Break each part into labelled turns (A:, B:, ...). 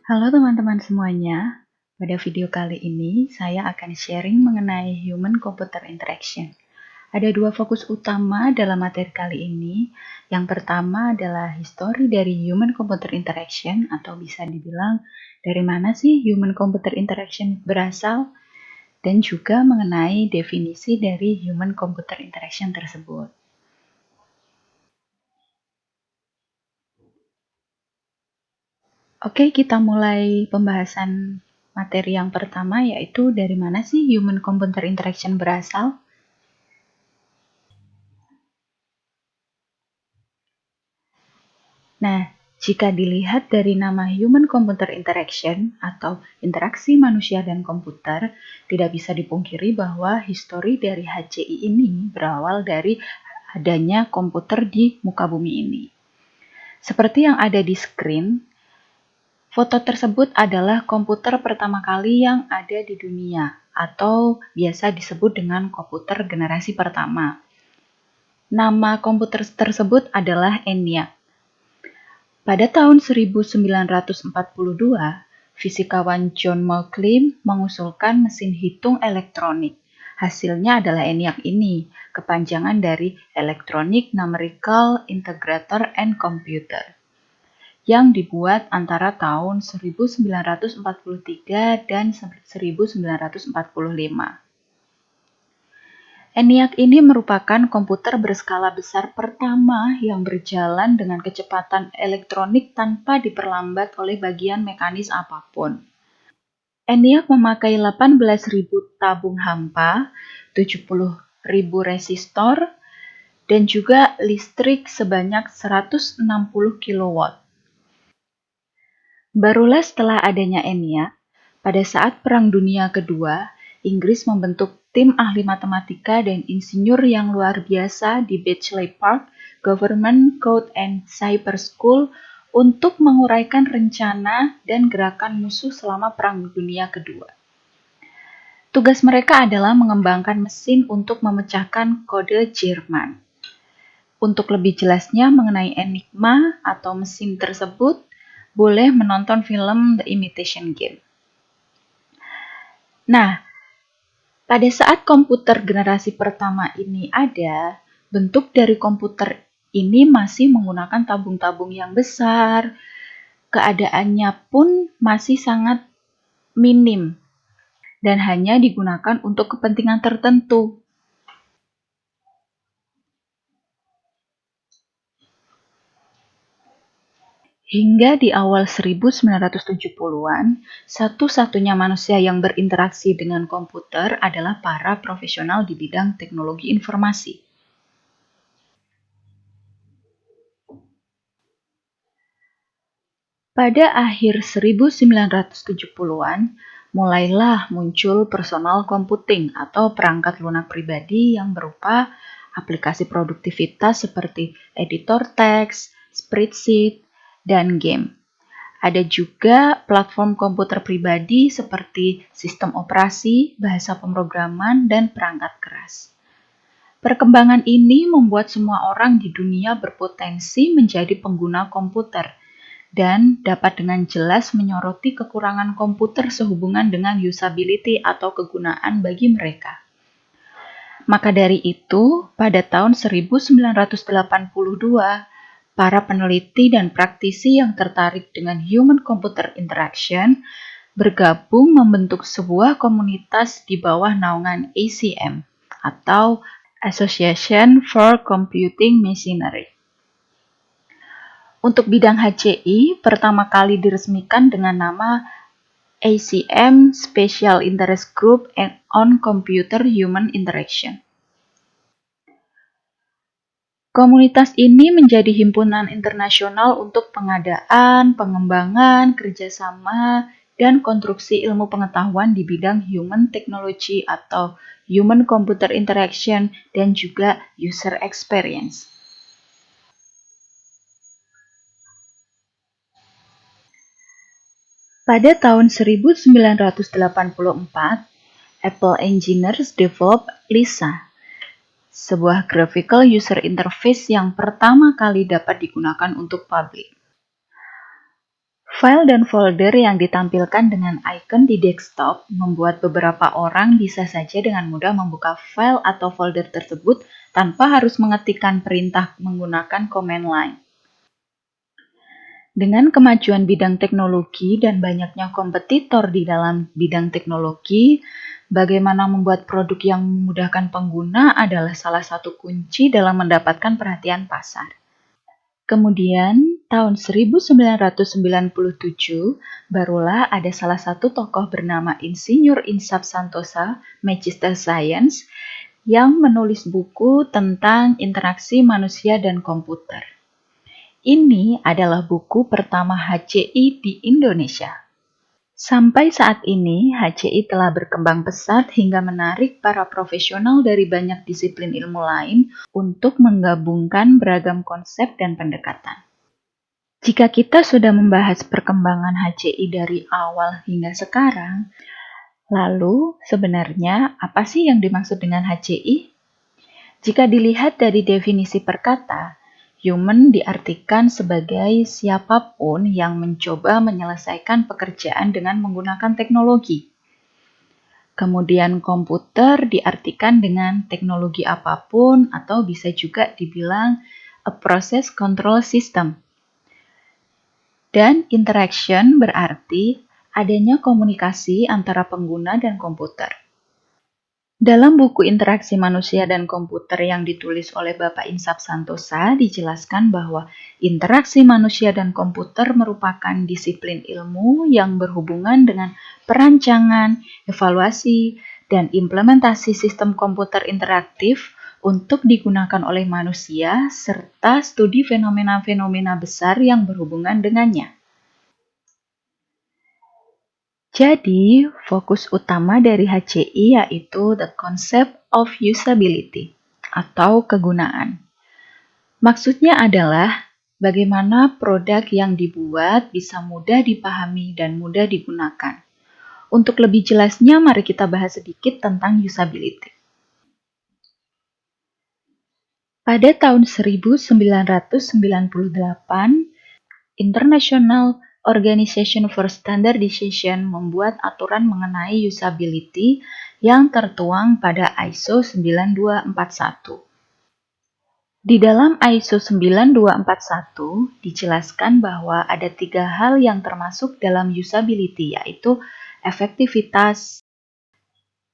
A: Halo teman-teman semuanya, pada video kali ini saya akan sharing mengenai Human-Computer Interaction. Ada dua fokus utama dalam materi kali ini. Yang pertama adalah histori dari Human-Computer Interaction atau bisa dibilang dari mana sih Human-Computer Interaction berasal, dan juga mengenai definisi dari Human-Computer Interaction tersebut. Oke, kita mulai pembahasan materi yang pertama, yaitu dari mana sih Human-Computer Interaction berasal. Nah, jika dilihat dari nama Human-Computer Interaction atau interaksi manusia dan komputer, tidak bisa dipungkiri bahwa histori dari HCI ini berawal dari adanya komputer di muka bumi ini. Seperti yang ada di screen, foto tersebut adalah komputer pertama kali yang ada di dunia, atau biasa disebut dengan komputer generasi pertama. Nama komputer tersebut adalah ENIAC. Pada tahun 1942, fisikawan John Mauchly mengusulkan mesin hitung elektronik. Hasilnya adalah ENIAC ini, kepanjangan dari Electronic Numerical Integrator and Computer, yang dibuat antara tahun 1943 dan 1945. ENIAC ini merupakan komputer berskala besar pertama yang berjalan dengan kecepatan elektronik tanpa diperlambat oleh bagian mekanis apapun. ENIAC memakai 18.000 tabung hampa, 70.000 resistor, dan juga listrik sebanyak 160 kW. Barulah setelah adanya ENIAC, pada saat Perang Dunia Kedua, Inggris membentuk tim ahli matematika dan insinyur yang luar biasa di Bletchley Park Government Code and Cyber School untuk menguraikan rencana dan gerakan musuh selama Perang Dunia Kedua. Tugas mereka adalah mengembangkan mesin untuk memecahkan kode Jerman. Untuk lebih jelasnya mengenai Enigma atau mesin tersebut, boleh menonton film The Imitation Game. Nah, pada saat komputer generasi pertama ini ada, bentuk dari komputer ini masih menggunakan tabung-tabung yang besar. Keadaannya pun masih sangat minim dan hanya digunakan untuk kepentingan tertentu. Hingga di awal 1970-an, satu-satunya manusia yang berinteraksi dengan komputer adalah para profesional di bidang teknologi informasi. Pada akhir 1970-an, mulailah muncul personal computing atau perangkat lunak pribadi yang berupa aplikasi produktivitas seperti editor teks, spreadsheet, dan game. Ada juga platform komputer pribadi seperti sistem operasi, bahasa pemrograman, dan perangkat keras. Perkembangan ini membuat semua orang di dunia berpotensi menjadi pengguna komputer dan dapat dengan jelas menyoroti kekurangan komputer sehubungan dengan usability atau kegunaan bagi mereka. Maka dari itu, pada tahun 1982, para peneliti dan praktisi yang tertarik dengan Human-Computer Interaction bergabung membentuk sebuah komunitas di bawah naungan ACM atau Association for Computing Machinery. Untuk bidang HCI, pertama kali diresmikan dengan nama ACM Special Interest Group on Computer-Human Interaction. Komunitas ini menjadi himpunan internasional untuk pengadaan, pengembangan, kerjasama, dan konstruksi ilmu pengetahuan di bidang human technology atau human computer interaction dan juga user experience. Pada tahun 1984, Apple Engineers develop Lisa, sebuah graphical user interface yang pertama kali dapat digunakan untuk publik. File dan folder yang ditampilkan dengan icon di desktop membuat beberapa orang bisa saja dengan mudah membuka file atau folder tersebut tanpa harus mengetikkan perintah menggunakan command line. Dengan kemajuan bidang teknologi dan banyaknya kompetitor di dalam bidang teknologi, bagaimana membuat produk yang memudahkan pengguna adalah salah satu kunci dalam mendapatkan perhatian pasar. Kemudian, tahun 1997, barulah ada salah satu tokoh bernama Insinyur Insaf Santosa, Magister Science, yang menulis buku tentang interaksi manusia dan komputer. Ini adalah buku pertama HCI di Indonesia. Sampai saat ini, HCI telah berkembang pesat hingga menarik para profesional dari banyak disiplin ilmu lain untuk menggabungkan beragam konsep dan pendekatan. Jika kita sudah membahas perkembangan HCI dari awal hingga sekarang, lalu sebenarnya apa sih yang dimaksud dengan HCI? Jika dilihat dari definisi perkata, human diartikan sebagai siapapun yang mencoba menyelesaikan pekerjaan dengan menggunakan teknologi. Kemudian komputer diartikan dengan teknologi apapun atau bisa juga dibilang a process control system. Dan interaction berarti adanya komunikasi antara pengguna dan komputer. Dalam buku Interaksi Manusia dan Komputer yang ditulis oleh Bapak Insaf Santosa, dijelaskan bahwa interaksi manusia dan komputer merupakan disiplin ilmu yang berhubungan dengan perancangan, evaluasi, dan implementasi sistem komputer interaktif untuk digunakan oleh manusia, serta studi fenomena-fenomena besar yang berhubungan dengannya. Jadi, fokus utama dari HCI yaitu the concept of usability atau kegunaan. Maksudnya adalah bagaimana produk yang dibuat bisa mudah dipahami dan mudah digunakan. Untuk lebih jelasnya, mari kita bahas sedikit tentang usability. Pada tahun 1998, International Organization for Standardization membuat aturan mengenai usability yang tertuang pada ISO 9241. Di dalam ISO 9241 dijelaskan bahwa ada 3 hal yang termasuk dalam usability, yaitu efektivitas,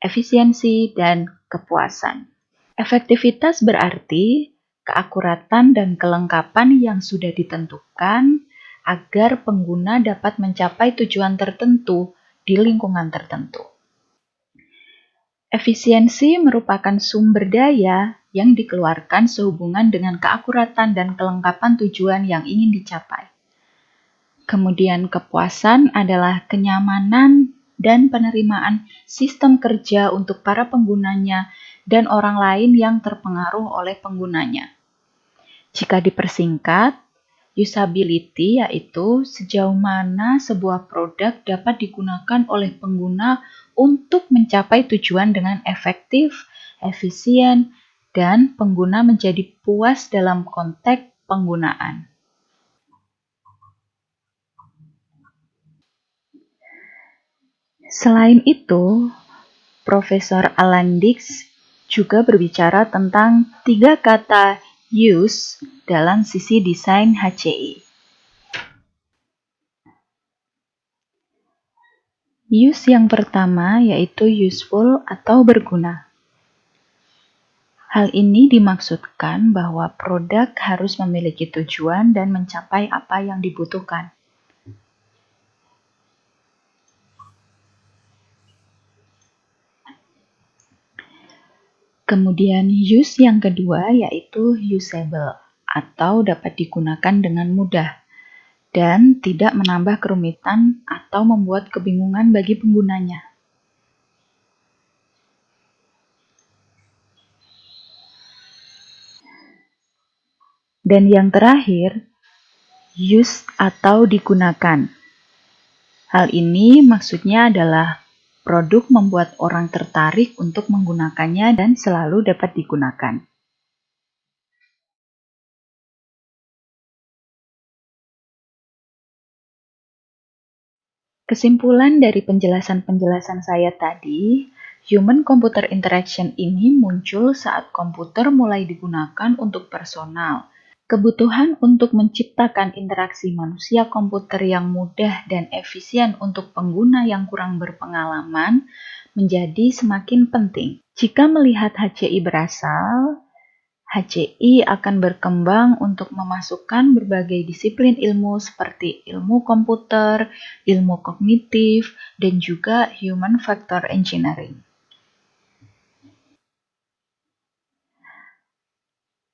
A: efisiensi, dan kepuasan. Efektivitas berarti keakuratan dan kelengkapan yang sudah ditentukan agar pengguna dapat mencapai tujuan tertentu di lingkungan tertentu. Efisiensi merupakan sumber daya yang dikeluarkan sehubungan dengan keakuratan dan kelengkapan tujuan yang ingin dicapai. Kemudian kepuasan adalah kenyamanan dan penerimaan sistem kerja untuk para penggunanya dan orang lain yang terpengaruh oleh penggunanya. Jika dipersingkat, usability yaitu sejauh mana sebuah produk dapat digunakan oleh pengguna untuk mencapai tujuan dengan efektif, efisien, dan pengguna menjadi puas dalam konteks penggunaan. Selain itu, Profesor Alan Dix juga berbicara tentang 3 kata use dalam sisi desain HCI. Use yang pertama yaitu useful atau berguna. Hal ini dimaksudkan bahwa produk harus memiliki tujuan dan mencapai apa yang dibutuhkan. Kemudian use yang kedua yaitu usable atau dapat digunakan dengan mudah dan tidak menambah kerumitan atau membuat kebingungan bagi penggunanya. Dan yang terakhir, use atau digunakan. Hal ini maksudnya adalah produk membuat orang tertarik untuk menggunakannya dan selalu dapat digunakan. Kesimpulan dari penjelasan-penjelasan saya tadi, human-computer interaction ini muncul saat komputer mulai digunakan untuk personal. Kebutuhan untuk menciptakan interaksi manusia komputer yang mudah dan efisien untuk pengguna yang kurang berpengalaman menjadi semakin penting. Jika melihat HCI berasal, HCI akan berkembang untuk memasukkan berbagai disiplin ilmu seperti ilmu komputer, ilmu kognitif, dan juga human factor engineering.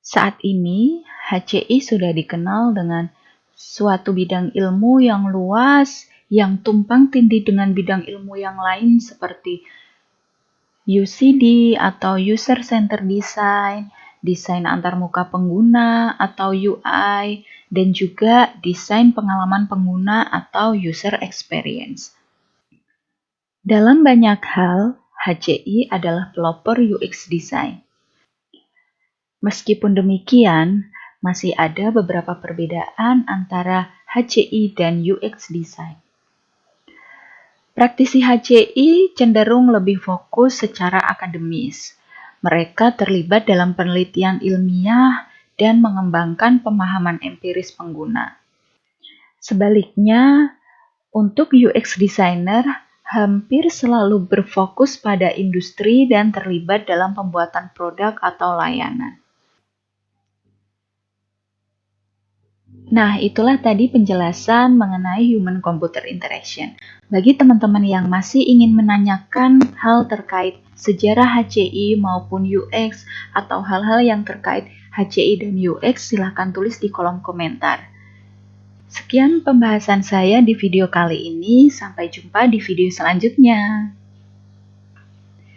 A: Saat ini, HCI sudah dikenal dengan suatu bidang ilmu yang luas, yang tumpang tindih dengan bidang ilmu yang lain seperti UCD atau User Centered Design, desain antarmuka pengguna atau UI, dan juga desain pengalaman pengguna atau User Experience. Dalam banyak hal, HCI adalah pelopor UX Design. Meskipun demikian, masih ada beberapa perbedaan antara HCI dan UX Design. Praktisi HCI cenderung lebih fokus secara akademis. Mereka terlibat dalam penelitian ilmiah dan mengembangkan pemahaman empiris pengguna. Sebaliknya, untuk UX designer hampir selalu berfokus pada industri dan terlibat dalam pembuatan produk atau layanan. Nah, itulah tadi penjelasan mengenai human-computer interaction. Bagi teman-teman yang masih ingin menanyakan hal terkait sejarah HCI maupun UX atau hal-hal yang terkait HCI dan UX, silahkan tulis di kolom komentar. Sekian pembahasan saya di video kali ini, sampai jumpa di video selanjutnya.